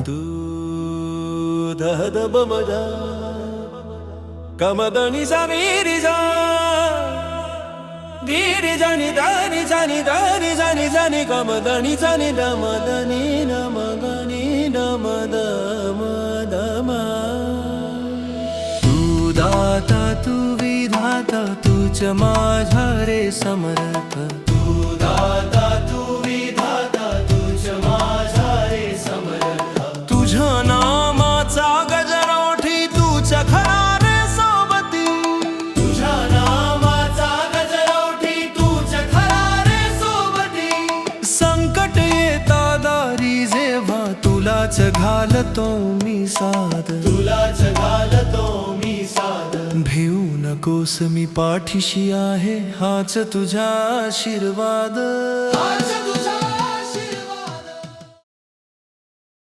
तू दहद बमदा कमदनी समीरी जा धीरी जानी दानी जानी दानी जानी जानी कमदनी जानी दमदनी नमगनी नमदमदमा तू दाता तू विधाता तूच माझा रे समर्थ तू दाता तू विधाता तूच माझा रे समर्थ तुझ्या नामाचा गजर ओठी तूच खरा रे सोबती तुझ्या नामाचा गजर ओठी तूच खरा रे सोबती संकट येता दारी जेव्हा तुलाच घालतो मी साद तुलाच घालतो मी साद भिवू नकोस मी पाठीशी आहे हाच तुझा आशीर्वाद हाच तुझा